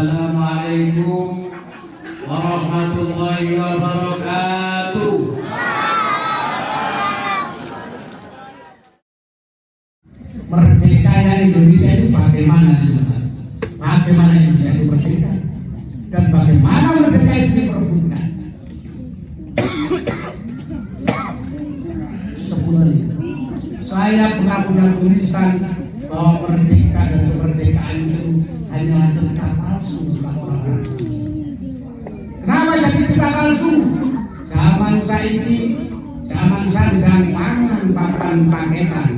Assalamualaikum warahmatullahi wabarakatuh. Merdekanya Indonesia itu bagaimana sih sebenarnya? Bagaimana Indonesia itu merdeka? Dan bagaimana merdeka itu diperebutkan? Sebenarnya saya pernah punya tulisan bahwa merdeka dan kemerdekaan itu hanyalah cerita palsu bukan orang-orang. Kenapa jadi cerita palsu? Zaman saiki, zaman sandang pangan papan paketan,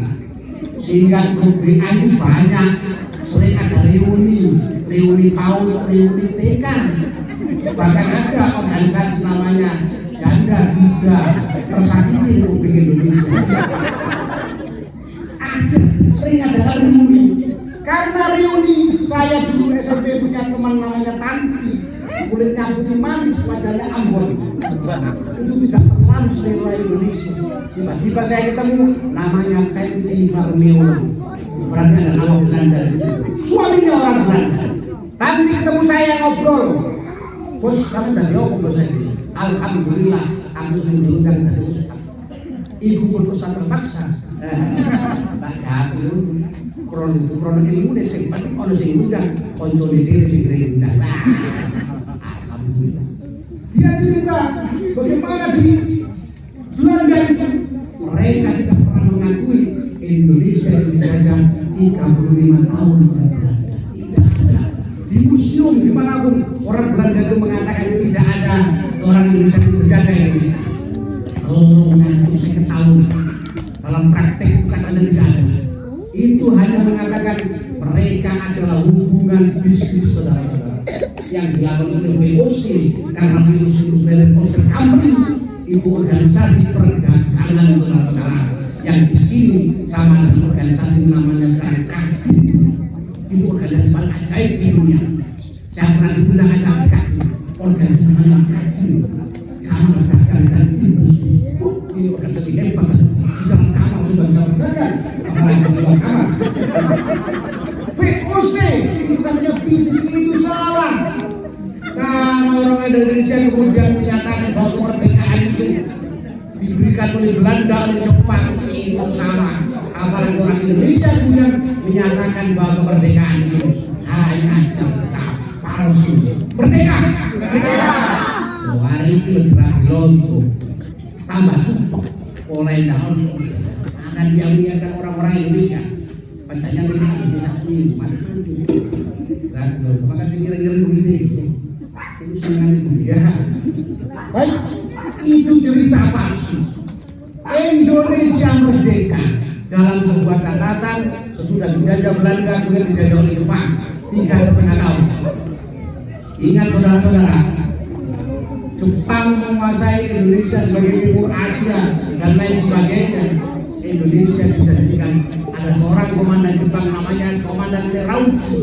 sehingga grup WA itu banyak, sering ada reuni PAUD, reuni TK, bahkan ada organisasi namanya Janda Duda Persakiti Republik Indonesia. Sering ada reuni. Karena reuni, saya dulu SMP punya teman namanya Tanti, kulitnya putih manis, wajahnya Ambon. Itu tidak terlalu selera Indonesia. Tiba-tiba saya ketemu namanya Tanti Marmeo. Berarti ada nama Belanda di situ. Suaminya orang Belanda. Tanti ketemu saya ngobrol. Bos, kamu dari apa bos ini? Alhamdulillah, aku sering diundang dari Ustaz. Ibu berpesan terpaksa. Tak jatuh. Kronik ilmu deh, sing penting ono sing undang, koncone dhewe sing undang. Alhamdulillah. Dia cerita bagaimana di Belanda itu mereka tidak pernah mengakui Indonesia yang dijajah 35 tahun oleh Belanda. Tidak ada. Di museum dimanapun orang Belanda itu mengatakan tidak ada orang Indonesia yang menjajah Indonesia. Mengaku sekian tahun dalam praktek itu katanya tidak ada. Itu hanya mengatakan mereka adalah hubungan bisnis saudara-saudara yang dilakukan oleh VOC, karena VOC itu sebenarnya Concern Company, itu organisasi perdagangan saudara-saudara yang di sini sama dengan organisasi namanya Syarikat. Itu organisasi paling ajaib di dunia. Saya pernah digunakan Syarikat, organisasi namanya kaji, kamar dagang dan industri. Ini organisasi hebat. Di dalam kamar sudah bisa berdagang. VOC itu katanya bisnis itu salah. Nah, orang Indonesia kemudian menyatakan bahwa kemerdekaan itu diberikan oleh Belanda, oleh Jepang, itu salah. Apalagi orang Indonesia kemudian menyatakan bahwa kemerdekaan itu hanya cerita palsu. Merdeka. Hari itu telah lontok tambah sumpah oleh daun. Akan dia mengingatkan orang-orang Indonesia pancanya mereka Indonesia sendiri maka kira-kira begini itu senang dunia. Baik, itu cerita palsu. Indonesia merdeka dalam sebuah catatan sesudah dijajah Belanda, kemudian dijajah oleh Jepang 3,5 tahun. Ingat saudara-saudara, Jepang menguasai Indonesia sebagai Timur Asia dan lain sebagainya. Indonesia dijadikan ada seorang komandan Jepang namanya Komandan Terauchi,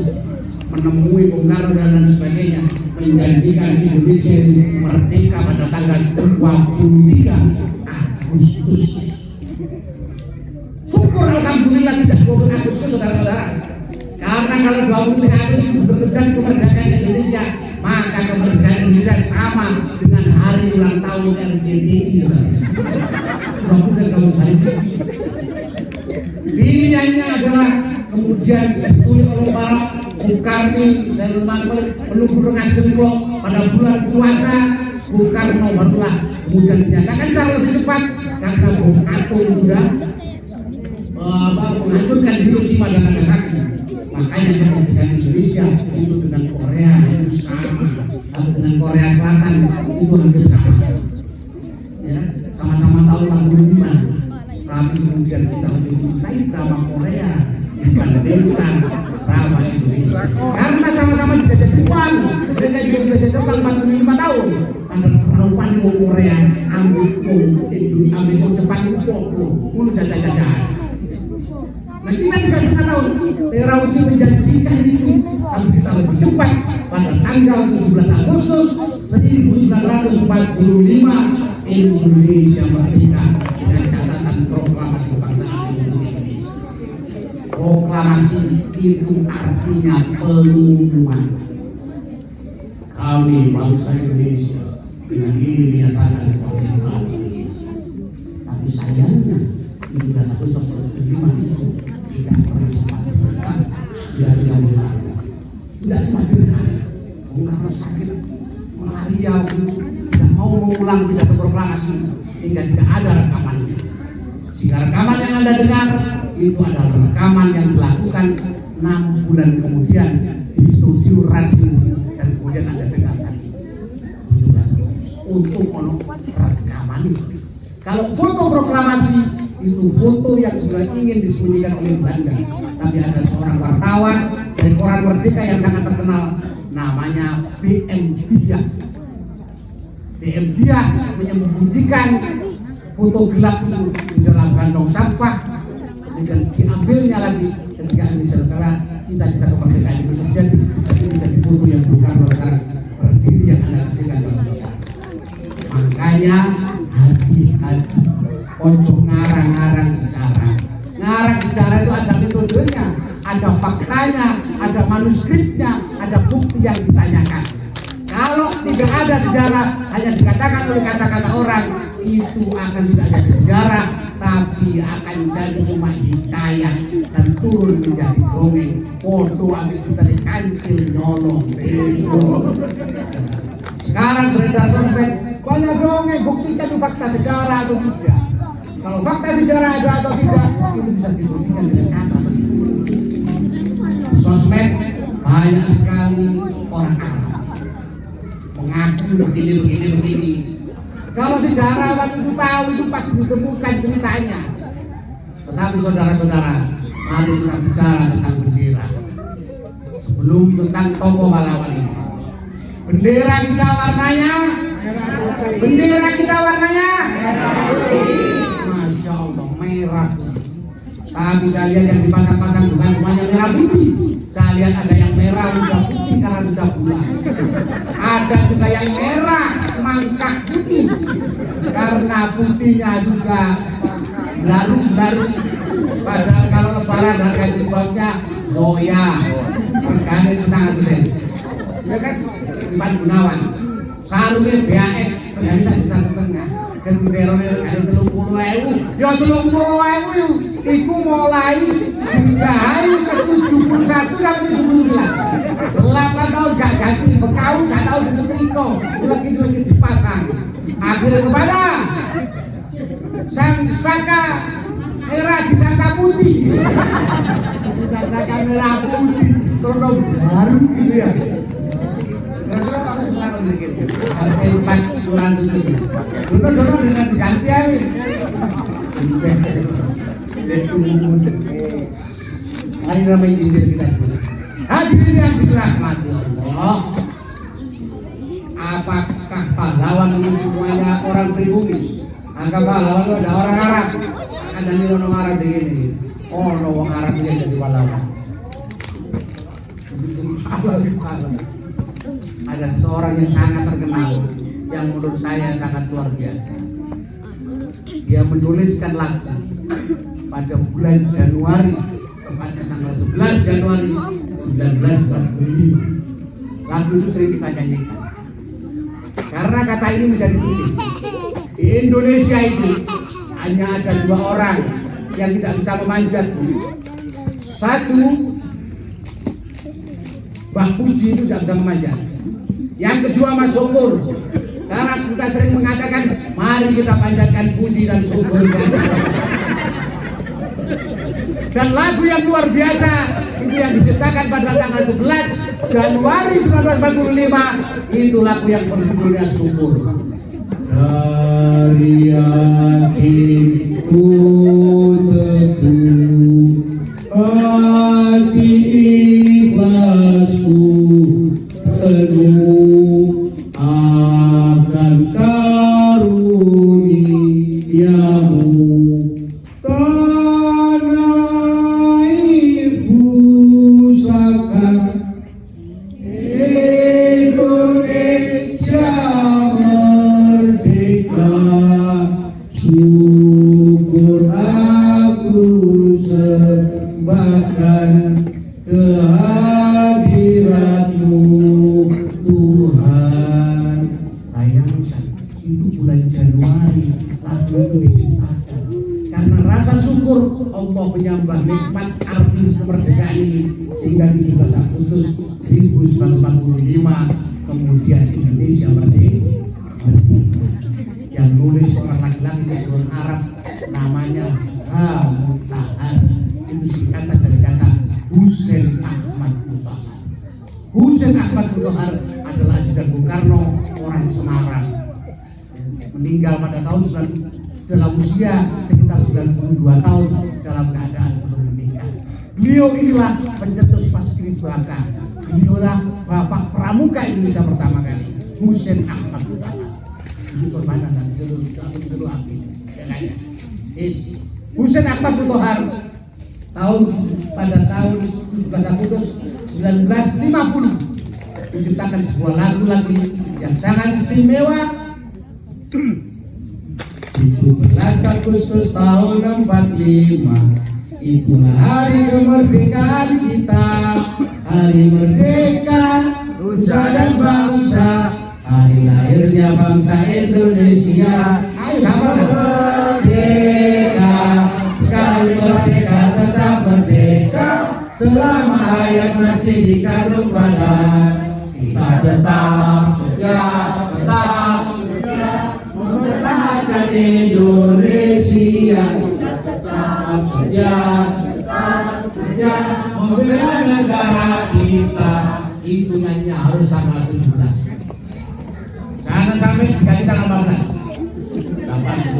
menemui Bung Karno dan lain sebagainya, menjanjikan Indonesia merdeka pada tanggal 23 Agustus. Syukur alhamdulillah tidak 20 Agustus saudara-saudara. Karena kalau 23 Agustus terjadi kemerdekaan Indonesia, maka kemerdekaan Indonesia sama dengan hari ulang tahun RCTI. Bukan kalau saya pilihannya adalah kemudian ditulis oleh para Soekarno, saya menunggu dengan jempol pada bulan puasa. Bung Karno barulah kemudian dinyatakan secara lebih cepat karena bom atom sudah menghancurkan Hiroshima dan Nagasaki. Makanya kemerdekaan Indonesia itu dengan Korea itu sama, dengan Korea Selatan itu hampir sama. Ya, sama-sama tahun 45. Tapi kemudian kita lebih mencintai drama Korea dibandingkan drama Indonesia. Karena sama-sama dijajah Jepang, mereka juga dijajah Jepang 45 tahun. Karena perempuan di Korea ambil Jepang itu pokok, jajah-jajah. Nah kita juga 1,5 tahun. Terauchi menjanjikan itu, tapi kita lebih cepat pada tanggal 17 Agustus 1945 Indonesia merdeka dengan catatan proklamasi kebangsaan Indonesia. Proklamasi itu artinya pengumuman kami bangsa Indonesia dengan ini menyatakan kemerdekaan Indonesia. Tapi sayangnya itu sudah satu kelima itu tidak pernah sempat berkah, tidak benar, tidak sempat berkah. Karena sakit malaria itu tidak mau mengulang pidato proklamasi sehingga tidak ada rekamannya. Sehingga rekaman yang Anda dengar itu adalah rekaman yang dilakukan 6 bulan kemudian di studio radio dan kemudian Anda dengarkan untuk rekaman. Kalau foto proklamasi itu foto yang sudah ingin disembunyikan oleh Belanda, tapi ada seorang wartawan dari koran Merdeka yang sangat terkenal namanya BM Dia. BM Dia menyembunyikan foto gelap itu di dalam kantong sampah dan diambilnya lagi ketika Indonesia secara cita-cita kemerdekaan itu terjadi, tapi menjadi foto yang bukan merupakan berdiri yang Anda kasihkan dalam sejarah. Makanya hati-hati, ojo ngarang-ngarang sejarah. Ngarang sejarah itu ada metodenya, ada faktanya, ada manuskripnya, ada bukti yang ditanyakan. Kalau tidak ada sejarah, hanya dikatakan oleh kata-kata orang, itu akan tidak jadi sejarah, tapi akan jadi cuma hikayat dan turun menjadi dongeng. Foto ambil kita di kancil nyolong. Sekarang beredar sosmed banyak dongeng, buktikan itu fakta sejarah atau tidak. Kalau fakta sejarah ada atau tidak, itu bisa dibuktikan dengan kata. Sosmed banyak sekali orang Arab mengaku begini. Kalau sejarawan itu tahu itu pasti ditemukan ceritanya. Tetapi saudara-saudara, mari kita bicara tentang bendera. Sebelum tentang tokoh pahlawan ini. Bendera kita warnanya, Masya Allah merah. Tapi saya lihat yang dipasang-pasang bukan semuanya merah putih. Saya lihat ada yang merah sudah putih karena sudah bulan. Ada juga yang merah mangkak putih karena putihnya sudah larut. Padahal kalau lebaran harga jengkolnya soya, regane itu sangat keren. Ya kan? Iwan Gunawan, sarungnya BAS sedang 1,5 juta. Dan bendera ada 30.000, ya 30.000 itu mulai dari ke 71 sampai 79. 8 tahun gak ganti, bekau gak tahu disetrika, lagi dipasang. Akhirnya kepada sang saka merah disangka putih, disangka merah putih, tono baru gitu ya. Kira-kira kamu selalu bikin harga 4 bulan segini. Dono dengan diganti aja. Mari ramai diri kita semua. Hadirin yang dirahmati Allah, apakah pahlawan ini semuanya orang pribumi? Anggap pahlawan itu ada orang Arab. Ada nih orang Arab begini. Oh, orang Arab ini jadi pahlawan. Ada seorang yang sangat terkenal, yang menurut saya sangat luar biasa. Dia menuliskan lagu pada bulan Januari, tepatnya tanggal 11 Januari 1945. Lagu itu sering saya nyanyikan karena kata ini menjadi penting. Di Indonesia itu hanya ada 2 orang yang tidak bisa memanjat. Satu, Mbah Puji itu tidak bisa memanjat. Yang kedua Mas Syukur, karena kita sering mengatakan mari kita panjatkan puji dan syukur. Dan lagu yang luar biasa itu yang diciptakan pada tanggal 11 Januari 1945 itu lagu yang berjudulnya Syukur. Dari hatiku teguh, hati ikhlasku penuh akan karuniamu. Tanah ibu pusaka Indonesia merdeka, syukur aku sembahkan kehadiratmu Tuhan. itu diciptakan. Karena rasa syukur Allah menyembah nikmat arti kemerdekaan ini sehingga 17 Agustus 1945 kemudian Indonesia merdeka. Yang nulis orang laki-laki keturunan Arab namanya Mutahar, itu singkatan dari kata Husain Ahmad Mutahar. Husain Ahmad Mutahar adalah ajudan Bung Karno, orang Semarang, meninggal pada tahun dalam usia sekitar 92 tahun dalam keadaan belum menikah. Beliau inilah pencetus paskibis belaka. Beliaulah bapak pramuka Indonesia pertama kali, Husain Ahmad Mutahar. Itu korbanan dan dulu api. Husain Ahmad Mutahar pada tahun 17 Agustus 1950 menciptakan sebuah lagu lagi yang sangat istimewa. 17 Agustus tahun 45 itulah hari kemerdekaan kita, hari merdeka nusa dan bangsa, hari lahirnya bangsa Indonesia. Merdeka, sekali merdeka tetap merdeka, selama hayat masih dikandung badan, kita tetap setia, tetap mempertahankan Indonesia, tetap setia membela negara kita. Itu nyanyi harus tanggal 17. Jangan sampai dikali tanggal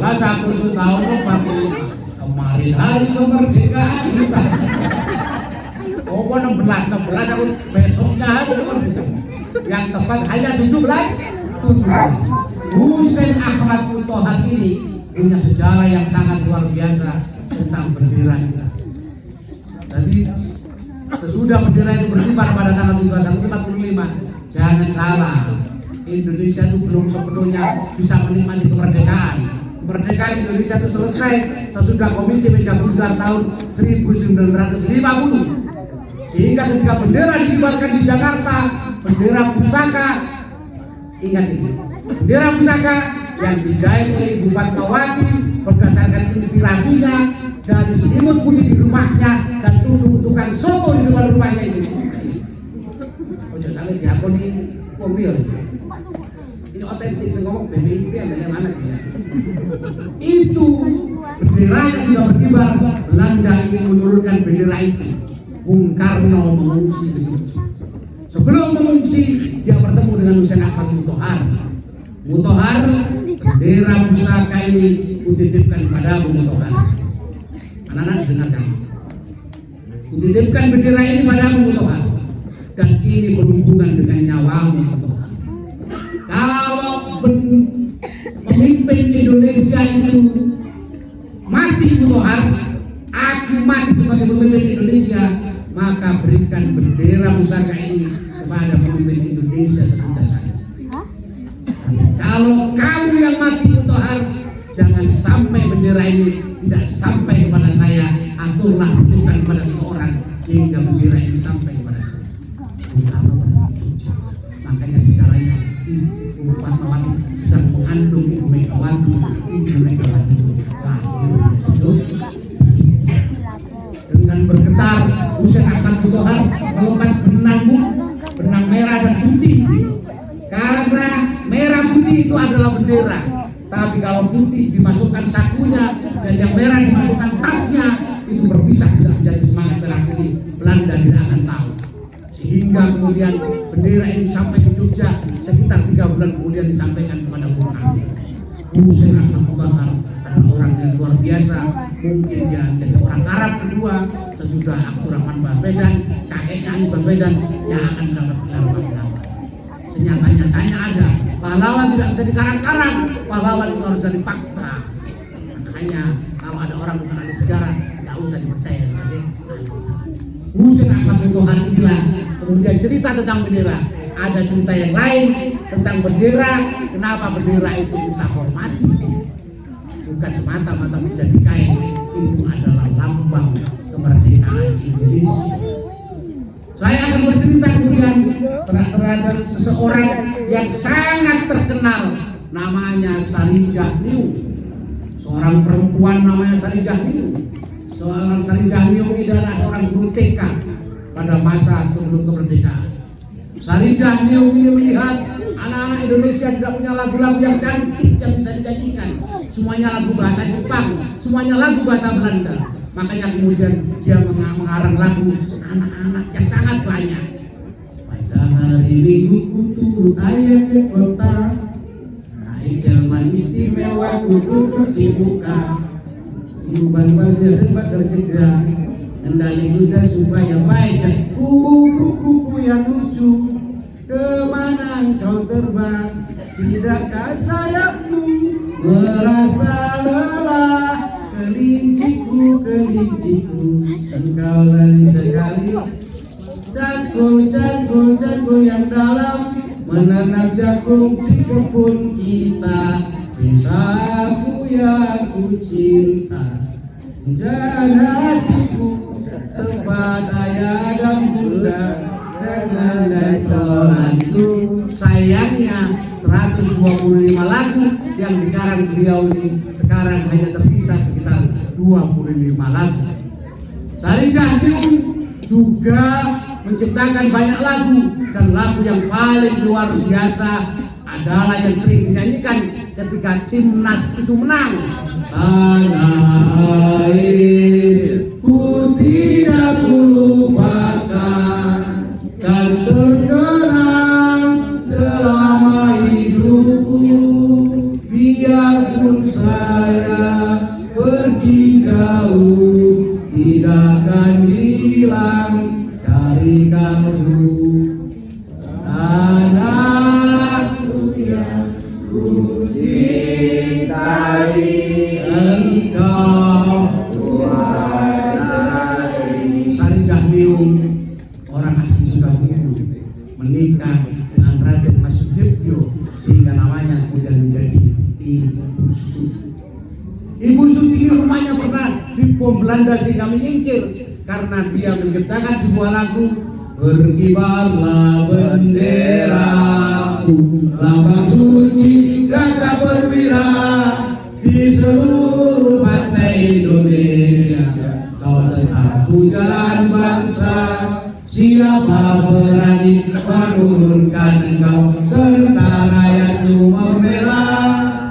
18 Agustus tahun 45 kemarin hari kemerdekaan kita. Oh 16 aku besoknya hari kemerdekaan. Yang tepat hanya 17. Husain Ahmad Mutahar ini punya sejarah yang sangat luar biasa tentang bendera kita. Jadi sesudah bendera itu berkibar pada tanggal 17 jangan salah, Indonesia itu belum sepenuhnya bisa menikmati kemerdekaan. Kemerdekaan Indonesia itu selesai sesudah Komisi Meja Putih tahun 1950. Sehingga ketika bendera dikibarkan di Jakarta, bendera pusaka, ingat ini, bendera pusaka yang dijahit oleh Ibu Fatmawati berdasarkan inspirasinya dari selimut putih di rumahnya dan tukang soto di depan rumahnya itu. Ojo sampai diakoni mobil. Ini otentik, ngomong BPIP yang mana sih ya? Itu bendera yang sudah berkibar, Belanda ingin menurunkan bendera itu. Bung Karno mengungsi ke situ. Sebelum mengungsi, dia bertemu dengan Husain Ahmad Mutahar. Mutahar, bendera pusaka ini kutitipkan pada Bung Mutahar. Anak-anak dengarkan. Kutitipkan bendera ini pada Bung Mutahar. Dan ini berhubungan dengan nyawamu Mutahar. Kalau pemimpin Indonesia itu mati Mutahar, aku mati sebagai pemimpin Indonesia, maka berikan bendera pusaka ini kepada pemimpin Indonesia sesudah saya. Kalau kamu yang mati Mutahar, jangan sampai bendera ini tidak sampai kepada saya, aturlah bukan kepada seorang sehingga bendera ini sampai kepada saya. Makanya secaranya Ibu Fatmawati sedang mengandung Ibu Megawati. Ibu Megawati lahir dengan bergetar. Husain Ahmad Mutahar melepas benang merah dan putih, karena merah putih itu adalah bendera. Tapi kalau putih dimasukkan sakunya dan yang merah dimasukkan tasnya, itu berpisah, bisa menjadi semangat merah putih. Belanda tidak akan tahu. Sehingga kemudian bendera ini sampai ke Jogja, sekitar 3 bulan kemudian disampaikan kepada Bung Karno. Husain Ahmad Mutahar adalah orang yang luar biasa. Mungkin dia jadi orang Arab kedua sesudah Abdurrahman Baswedan, kakeknya Anies Baswedan yang akan mendapat gelar pahlawan. Senyata-nyatanya ada pahlawan tidak bisa dikarang-karang, pahlawan itu harus dari fakta. Makanya kalau ada orang bukan ahli sejarah, tidak usah dipercaya sebagai ahli sejarah. Husain Ahmad Mutahar inilah kemudian cerita tentang bendera. Ada cerita yang lain tentang bendera, kenapa bendera itu kita hormati, bukan semata-mata menjadi kain. Itu adalah lambang kemerdekaan Indonesia. Saya akan bercerita kemudian terhadap seseorang yang sangat terkenal, namanya Salijah Niu. seorang perempuan namanya Saridah Nium. Seorang Saridah Nium ini adalah seorang guru TK pada masa sebelum kemerdekaan. Saridah Nium ini melihat anak-anak Indonesia tidak punya lagu-lagu yang cantik yang bisa dinyanyikan. Semuanya lagu bahasa Jepang, semuanya lagu bahasa Belanda. Makanya kemudian dia mengarang lagu anak-anak yang sangat banyak. Pada hari Minggu ku turut ayah ke kota, naik delman istimewa ku duduk di muka, Subhan wajah debat tercegah, kendali kuda supaya baik. Kupu-kupu yang lucu, kemana engkau terbang? Tidakkah sayapmu merasa lelah? Kelinciku, engkau lari sekali. Jago yang dalam menanam jagung di kebun kita. Desaku yang ku cinta, hujan hatiku, tempat ayah dan bunda dengan lektoranku. Sayangnya 125 lagu yang dikarang beliau ini sekarang hanya tersisa sekitar 25 lagu. Saridah Nium juga menciptakan banyak lagu, dan lagu yang paling luar biasa adalah yang sering dinyanyikan ketika timnas itu menang. Tanah air ku tidak lupakan, dan terkenang selama hidupku, biarpun saya pergi jauh, tidak akan hilang dari kalbu. Anakku yang ku cintai, engkau Tuhan. Saridah Nium, orang asli Sukabumi, menikah dengan Raden Mas Sudirjo, sehingga namanya kemudian menjadi Ibu Sut. Ibu Sut ini rumahnya pernah dibom Belanda sehingga menyingkir karena dia menciptakan sebuah lagu, berkibarlah benderaku, lambang suci gagah perwira di seluruh pantai Indonesia. Kau tetap jalan bangsa, siapa berani menurunkan engkau, serta rakyatmu membela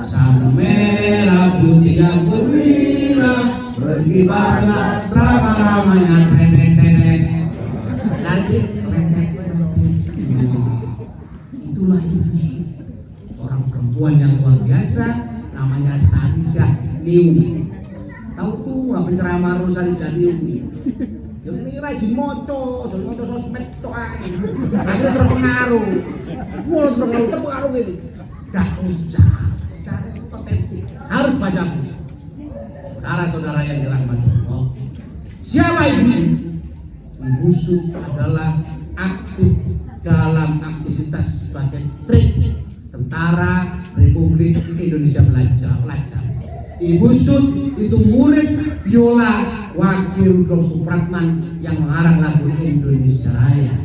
sang merah putih yang perwira. Berkibarlah selama-lamanya, tenet. Nanti itulah Ibu Sut, orang perempuan yang luar biasa, namanya Saridah Nium. Tahu tuh penceramah Saridah Nium ini? Yang ini rajin moco sosmed itu akhirnya terpengaruh. Mulut terpengaruh ini. Gak usah, secara otentik harus baca buku. Saudara-saudara yang dirahmati Allah, siapa Ibu Sut? Ibu Sut adalah aktif dalam aktivitas sebagai TRI, Tentara Republik Indonesia Pelajar. Ibu Sut itu murid biola Wakil Rudolf Supratman yang mengarang lagu Indonesia Raya.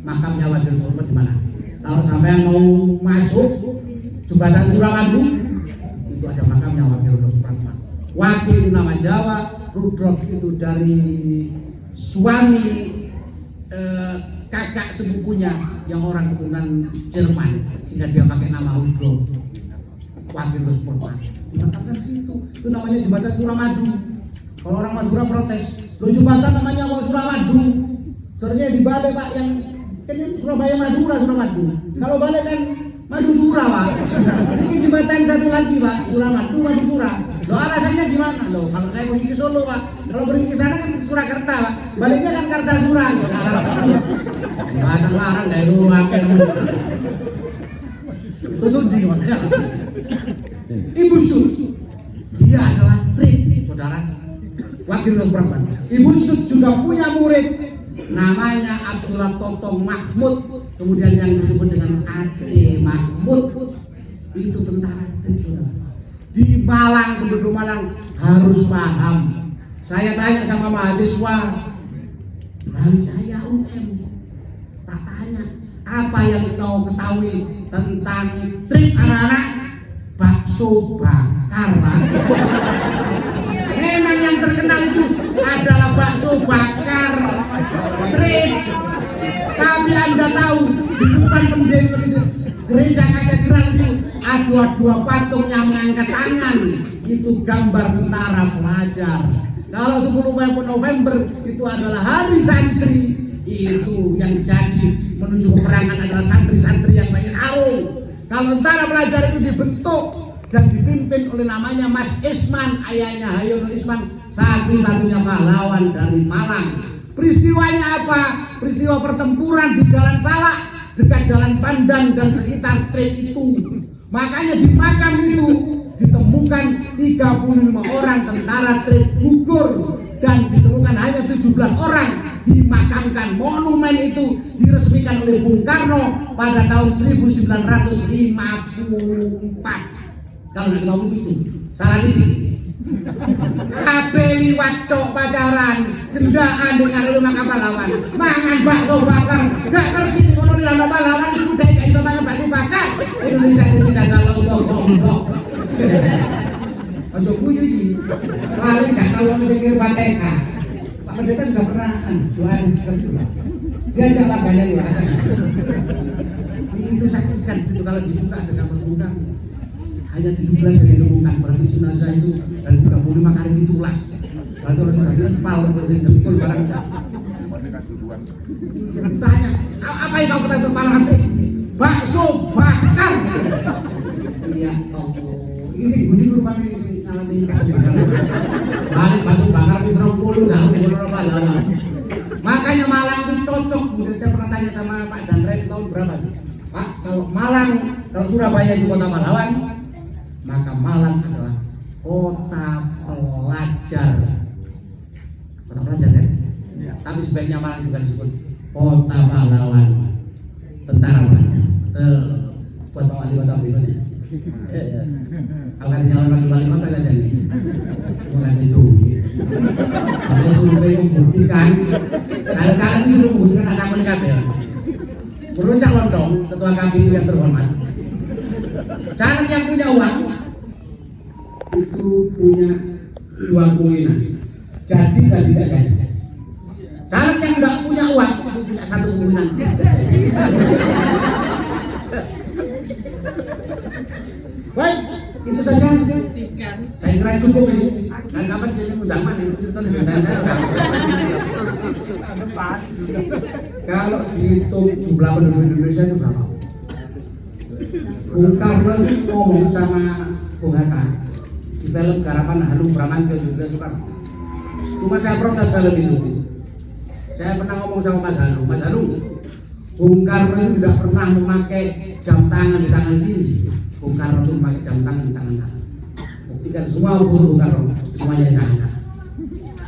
Makamnya Wakil Supratman di mana? Kalau sampai mau masuk jembatan Suramadu, itu ada makamnya Wakil Rudolf Supratman. Wakil itu nama Jawa, Rudolf itu dari suami kakak sepupunya yang orang keturunan Jerman, sehingga dia pakai nama Rudolf. Wakil Rudolf Supratman dimakamkan di situ. Itu namanya jembatan Suramadu. Kalau orang Madura protes, lo jembatan namanya Suramadu. Sebenarnya di Bali Pak, yang kan Surabaya Madura Suramadu. Kalau Bali kan Madusura Pak. Ini jembatan satu lagi Pak, Suramadu Madusura. Lo alasannya gimana? Lo kalau saya pergi ke Solo Pak, kalau pergi ke sana kan ke Surakarta Pak, baliknya kan Kartasura. Jembatan larang dari lu wakil. Itu di mana? Ibu Sut, dia adalah TRI, saudara, Wakil Supratman. Ibu Sut juga punya murid namanya Abdullah Totong Mahmud, kemudian yang disebut dengan Ade Mahmud. Itu tentara TRI. Di Malang, penduduk Malang harus paham. Saya tanya sama mahasiswa, saya UM, tak tanya apa yang kau ketahui tentang TRI anak-anak. Bab bakso bakar, Pak. Memang yang terkenal itu adalah bakso bakar trip. Tapi Anda tahu di depan gereja katedral itu ada dua patung yang mengangkat tangan, itu gambar tentara pelajar. Kalau 10 November itu adalah hari santri, itu yang jadi menuju peperangan adalah santri-santri yang banyak karung. Kalau tentara pelajar itu dibentuk dan dipimpin oleh namanya Mas Isman, ayahnya Hayonul Isman, satu-satunya pahlawan dari Malang. Peristiwanya apa? Peristiwa pertempuran di Jalan Salak, dekat Jalan Pandan dan sekitar trek itu. Makanya di makam itu ditemukan 35 orang tentara trek gugur dan ditemukan hanya 17 orang dimakamkan. Monumen itu diresmikan oleh Bung Karno pada tahun 1954. Kalau nggak ngomong itu salah titik. Kabeh liwat tok pacaran, gendaan dengan rumah kapal lawan, mangan bakso bakar, gak ngerti ngono lho pahlawan iku dhek gak iso mangan bakso bakar. Indonesia tidak kalau goblok. Ojo kuyu iki. Paling gak tahu mikir Pateka. Pak Pendeta juga pernah jualan di situ. Dia coba banyak ya. Itu saksikan itu kalau dibuka ada kamar undang. Hanya 17 yang ditemukan, berarti jenazah itu dan 35 kali ditulas. Berarti orang sudah dilepal, berarti dempul barang. Ditanya, apa yang kau kata kepala hati? Bakso bakar. Iya, ini sih bunyi rupanya ini alami bakso bakar. Balik bakso bakar di 20 dah, berapa. Makanya Malang itu cocok. Mungkin saya pernah tanya sama Pak Danren tahun berapa? Pak, kalau Malang, kalau Surabaya itu kota pahlawan, maka Malang adalah kota pelajar. Kota pelajar kan? Ya. Tapi sebaiknya Malang juga disebut kota pahlawan, tentara pelajar. Buat Pak Wali Kota berikutnya. Akan jalan wali kota saja nih. Bukan itu. Kalau survei membuktikan, kalau kalian itu sudah membuktikan anak meningkat ya. Beruncak lontong, ketua KPU yang terhormat. Caleg yang punya uang itu punya 2 keinginan, jadi dan tidak gaji. Caleg yang tidak punya uang itu punya 1 keinginan. Baik, itu saja. Saya kira cukup ini. Dan kapan jadi undangan itu kalau dihitung jumlah penduduk Indonesia itu berapa? Bung Karno ngomong sama Bung Hatta di film garapan Hanung Bramantyo juga suka. Cuma saya protes film itu. Saya pernah ngomong sama Mas Hanung, Bung Karno itu tidak pernah memakai jam tangan di tangan kiri. Bung Karno itu memakai jam tangan di tangan kanan. Buktikan semua foto Bung Karno semuanya di tangan kanan.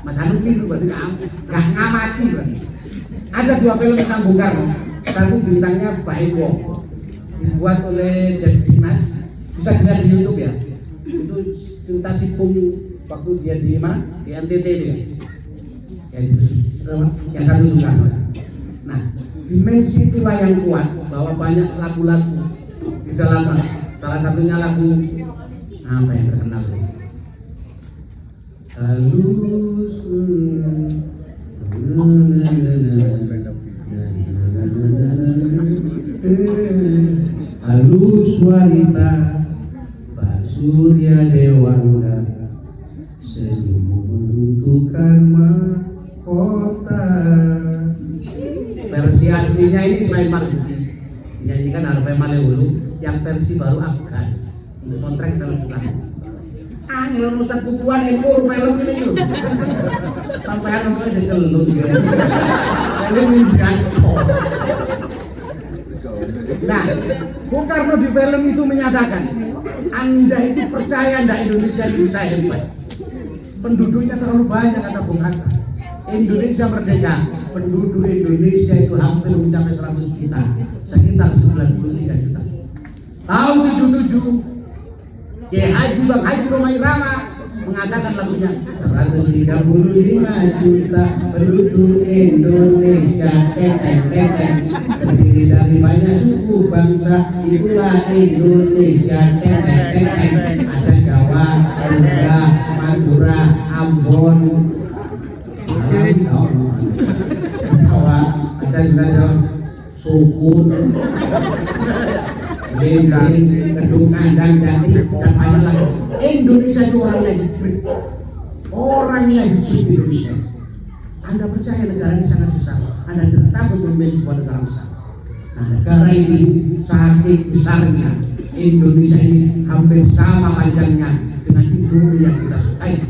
Mas Hanung itu berarti nggak ngamati berarti. Ada 2 film tentang Bung Karno. Satu bintangnya Pak Eko, dibuat oleh Deddy Dimas, bisa dilihat di YouTube ya. Itu cerita Sipung waktu dia di mana? Di NTT dia. Yang satu juga. Nah, dimensi itulah yang kuat bahwa banyak lagu-lagu di dalam salah satunya lagu apa yang terkenal itu? Halus halus wanita Pak Surya Dewangga, senyummu meruntuhkan mahkota. Versi aslinya ini Ismail Marzuki, dinyanyikan Harvey Maleholo. Yang versi baru Afgan, untuk soundtrack film bukan. Angin urusan bukuan yang film ini tuh. Sampai hari ini jadi kelut ya. Lalu minjan. Nah, Bung Karno di film itu menyatakan, Anda itu percaya ndak Indonesia itu bisa hebat? Penduduknya terlalu banyak, kata Bung Hatta. Indonesia merdeka, penduduk Indonesia itu hampir mencapai 100 juta, sekitar 93 juta. Tahun 77, Bang Haji Romai Rama mengatakan lagunya 135 juta penduduk Indonesia terdiri dari banyak suku bangsa, itulah Indonesia. Ada Jawa, Sunda, Madura, Ambon, Jawa, ada juga Sukun, Lembang, Kedung, Kandang, Jati, dan banyak lagi. Indonesia itu orang yang hidup di Indonesia. Anda percaya negara ini sangat besar, Anda tidak takut memiliki sebuah negara besar. Nah, negara ini saking besarnya, Indonesia ini hampir sama panjangnya dengan Indomie yang kita sukai.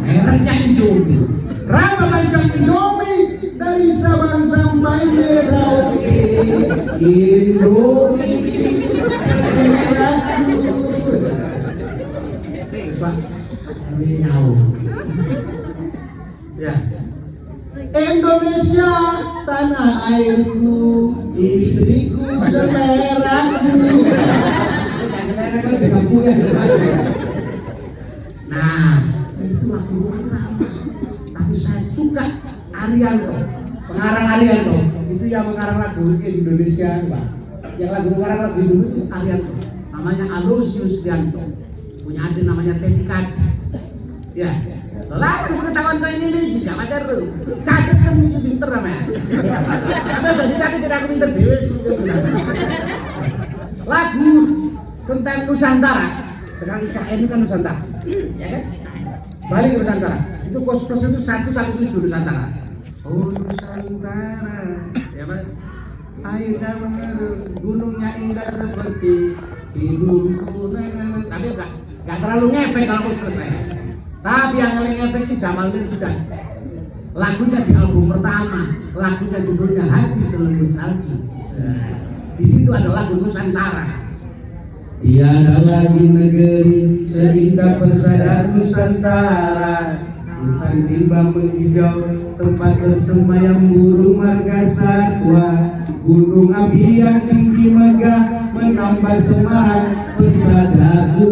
Mereknya Indomie. Berapa panjang Indomie? Dari Sabang sampai Merauke. Indomie merahku. Pak, kami tahu. Ya. Indonesia tanah airku, istriku, saudaraku. Nah, itu lagu Rama. Tapi saya suka Arianto, pengarang Arianto. Itu yang mengarang lagu Indonesia, Pak. Yang mengarang lagu itu Arianto. Namanya Aloysius Rianto. Punya adik namanya Teti Kadi. Ya. Lalu pengetahuan kau ini tidak ada lu. Cacat kan itu pinter namanya. Karena jadi cacat tidak aku pinter dewe. Lagu tentang Nusantara. Sekarang IKN itu kan Nusantara, ya kan? Balik ke Nusantara. Itu kos-kos itu 117 Nusantara. Oh Nusantara, ya Pak. Airnya mengalir, gunungnya indah seperti hidupku. Tapi enggak terlalu ngefek kalau aku selesai. Tapi yang paling ngefek itu Jamaludin sudah. Lagunya di album pertama, lagunya judulnya Hati Selembut Salju. Di situ ada lagu Nusantara. Tiada lagi negeri seindah persada Nusantara. Hutan timbang menghijau, tempat bersemayam burung marga satwa. Gunung api yang tinggi megah menambah semangat persadaku.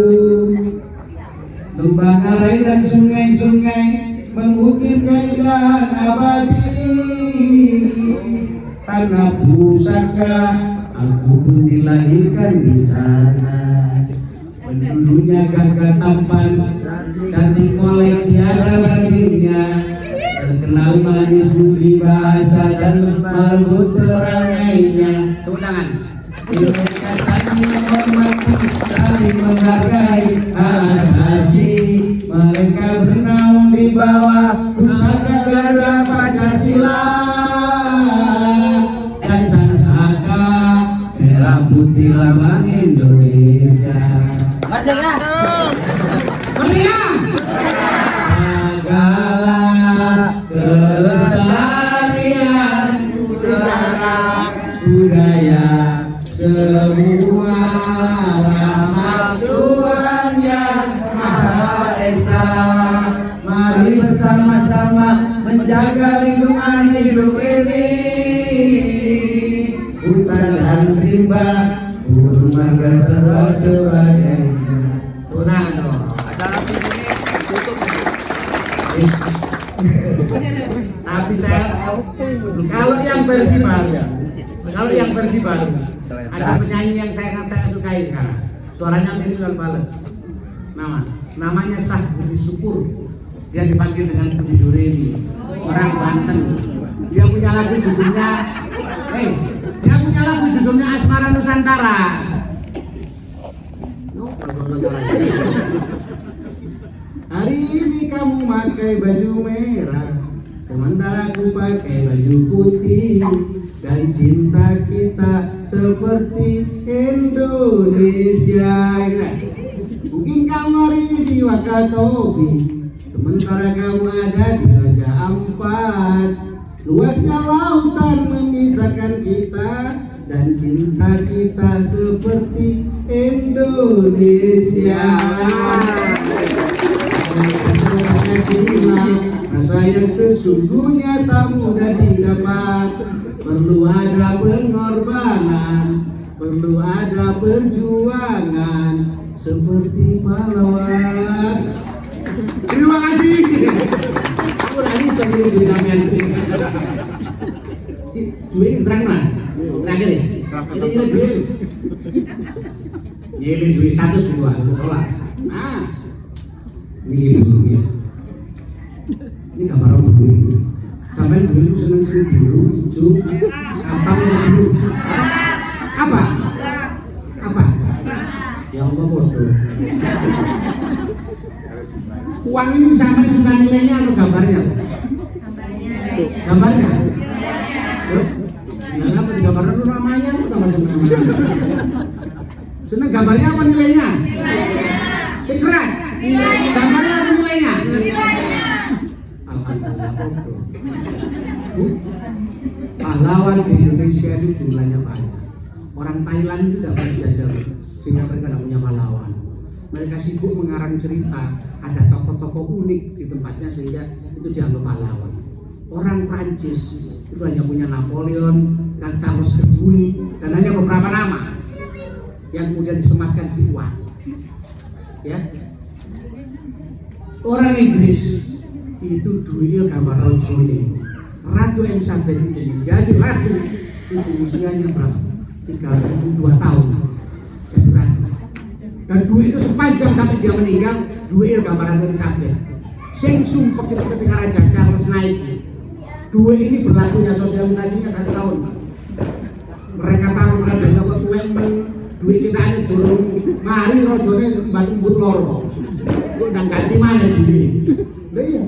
Lembah ngarai dan sungai-sungai mengukir keindahan abadi. Tanah pusaka, aku pun dilahirkan di sana. Penduduknya gagah tampan, cantik molek tiada bandingnya. Terkenal manis budi bahasa dan lembut perangainya. Tepuk tangan. Mereka saling menghormati, saling menghargai hak asasi. Mereka bernaung di bawah pusaka negara Pancasila dan sang saka merah putih lambang Indonesia. Merdeka! Merdeka! Segala kelestarian budaya semua rahmat Tuhan yang Maha Esa. Mari bersama-sama menjaga lingkungan hidup ini. Hutan dan rimba, burung marga serta sebagainya. Tunano. Tapi saya kalau yang versi baru, ada penyanyi yang saya sukai sekarang. Suaranya Mirjal Bales. Namanya Budi Syukur. Dia dipanggil dengan Budi Doremi. Orang Banten. Dia punya lagu judulnya Asmara Nusantara. Hari ini kamu pakai baju merah, sementara aku pakai baju putih. Dan cinta kita seperti Indonesia. Mungkin kamu hari ini di Wakatobi, sementara kamu ada di Raja Ampat. Luasnya lautan memisahkan kita, dan cinta kita seperti Indonesia. Rasa yang sesungguhnya tak mudah didapat. Perlu ada pengorbanan, perlu ada perjuangan seperti pahlawan. Terima kasih. Aku lagi sebagai di sampean. Si duit terang lah. Terakhir ya. Ini duit. Ini duit 102 dolar. Nah. Ini dulu ya. Ini gambar orang dulu. Sampai dulu senang sih biru, hijau, apa biru? Apa? Apa? Ya Allah bodoh. Uang ini sampai sudah nilainya atau gambarnya? Gambarnya. Kenapa di gambarnya itu namanya atau tambah senang? Senang gambarnya apa nilainya? Keras. Gambarnya apa nilainya? Pahlawan di Indonesia itu jumlahnya banyak. Orang Thailand itu dapat dijajah sehingga mereka tidak punya pahlawan. Mereka sibuk mengarang cerita, ada tokoh-tokoh unik di tempatnya sehingga itu dianggap pahlawan. Orang Prancis itu hanya punya Napoleon dan Charles de Gaulle dan hanya beberapa nama yang kemudian disematkan di uang. Ya, orang Inggris itu dulu gambar Rojo ini Ratu Elizabeth itu menjadi ratu itu usianya berapa? 32 tahun jadi ratu dan dulu itu sepanjang sampai dia meninggal dulu gambar Ratu Elizabeth sing sumpah ketika Raja Charles naik dulu ini berlakunya sosialisasinya 1 tahun mereka tahu rajanya ketua dulu kita ini turun mari Rojonya batu but loro dan ganti mana dulu iya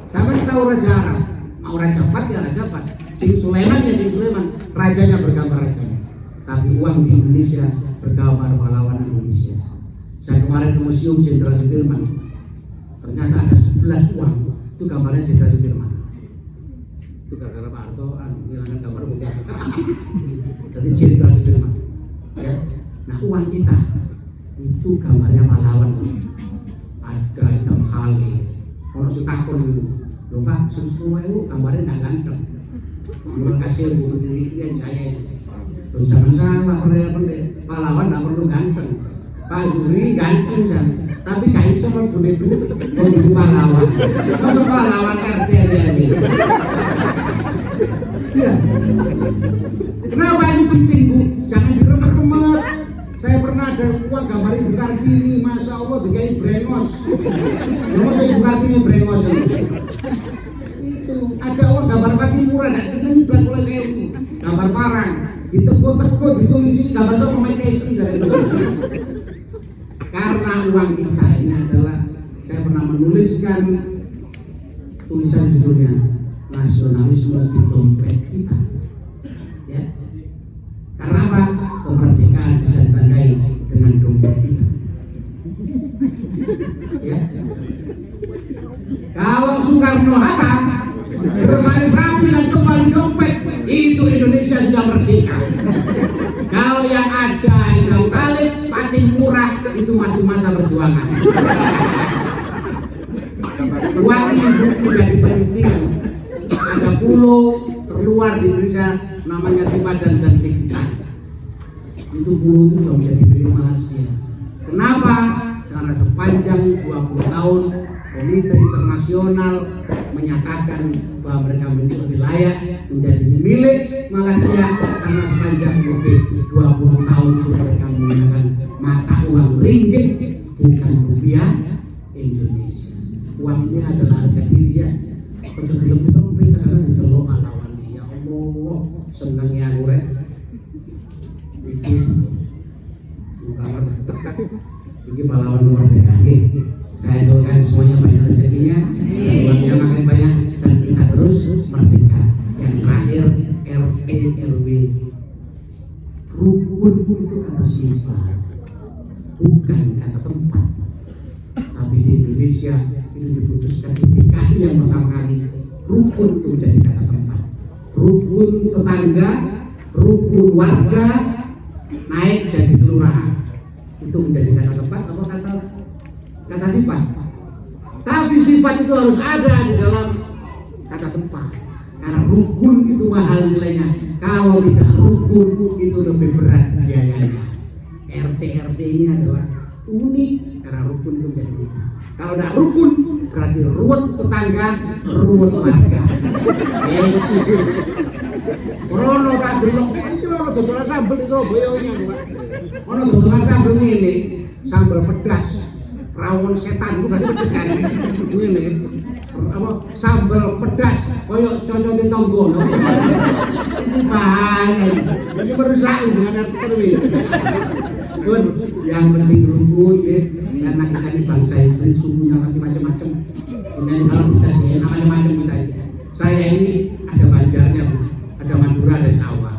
sampai tahu Raja Arab, mau Raja Fat ya Raja Fat, King Sulaiman ya King Sulaiman, rajanya bergambar rajanya. Tapi uang di Indonesia bergambar pahlawan Indonesia. Saya kemarin ke Museum Jenderal Sudirman, ternyata ada 11 uang, itu gambarnya Jenderal Sudirman. Itu gara-gara Pak Harto hilangkan gambar bukan. Jadi Jenderal Sudirman. Ya. Nah uang kita itu gambarnya pahlawan. Ada hitam kali. Kalau suka pun lho Pak, semua itu gambarnya nggak ganteng. Terima kasih Bu Menteri saya. Terus jangan salah pahlawan nggak perlu ganteng. Pak Zuri ganteng kan, tapi gak iso kalau boleh dulu jadi pahlawan. Masuk pahlawan RT ini. Iya. Kenapa ini penting Bu? Jangan diremet-remet. Saya pernah ada uang gambarin di Kartini, Masya Allah dikai brengos. Nomor saya di Kartini brengos itu ada uang gambar pagi murah, dan seneng bulan mulai saya gambar parang, ditekuk-tekuk, ditulis gambar sama pemain KSI dari itu. Karena uang kita ini adalah, saya pernah menuliskan tulisan judulnya nasionalisme di dompet kita. Ya. Karena apa? Kemerdekaan bisa ditandai dengan dompet kita. Ya. Kalau Soekarno Hatta bermain sapi dan kembali dompet, itu Indonesia sudah merdeka. Kalau yang ada yang Khalid, paling murah, itu masih masa perjuangan. Uang itu menjadi penting. Ada pulau terluar di Indonesia namanya Sipadan dan Tikitan. Itu pulau itu sudah menjadi milik Malaysia. Kenapa? Karena sepanjang 20 tahun Komite Internasional menyatakan bahwa mereka memiliki wilayah menjadi milik Malaysia karena sepanjang 20 tahun itu mereka menggunakan mata uang ringgit bukan rupiah Indonesia. Uang ini adalah harga diri ya. Sebelum itu kita karena ditelok pahlawan ya Allah senangnya gue bikin bukan ini pahlawan nomor TKI. Saya doakan semuanya banyak rezekinya, uangnya makin banyak dan kita terus merdeka. Yang terakhir RT RW rukun itu kata sifat, bukan kata tempat. Tapi di Indonesia itu diputuskan di DKI yang pertama kali rukun itu menjadi kata tempat. Rukun tetangga, rukun warga naik jadi kelurahan itu menjadi kata tempat atau kata sifat. Tapi sifat itu harus ada di dalam kata tempat. Karena rukun itu mahal nilainya. Kalau tidak rukun itu lebih berat biayanya. RT RT ini adalah unik Karena rukun itu menjadi rukun. Kalau tidak rukun, berarti ruwet tetangga, ruwet warga. Yes. Ono tak delok, ono dodolan sambel iso boyonya kok. Ono dodolan sambel ngene, sambel pedas. Rawon setan itu berarti pedas kan. Ngene. Apa sambel pedas koyo concoke tonggo. Ini bahaya. Ini merusak hubungan terus. Yang penting rukun ya. Karena kita ini bangsa ini sukunya masih macam-macam. Ini kalau kita sih macam-macam kita ini. Saya ini ada Banjarnya, ada Madura, ada Jawa.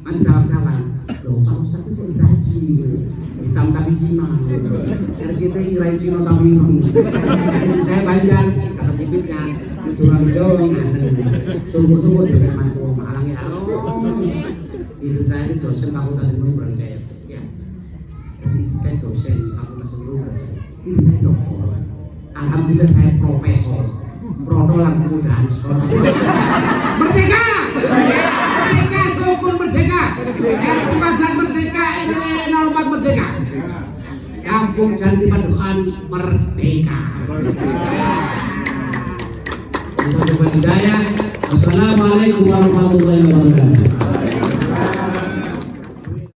Kan salah-salah. Loh, kalau satu itu iraji, hitam tapi Cina. RCT iraji Cina tapi saya Banjar, kata sipitnya, Madura Jawa, sungguh-sungguh juga masuk Malang ya. Itu saya itu dosen fakultas ilmu Brawijaya. Jadi saya dosen fakultas ilmu Brawijaya. Ini saya doktor. Alhamdulillah saya profesor. Protolan kemudahan sekolah. Merdeka! Merdeka, syukur merdeka. R14 merdeka, NW04 merdeka. Kampung Janti Paduan merdeka. Kita coba hidayah. Wassalamualaikum warahmatullahi wabarakatuh.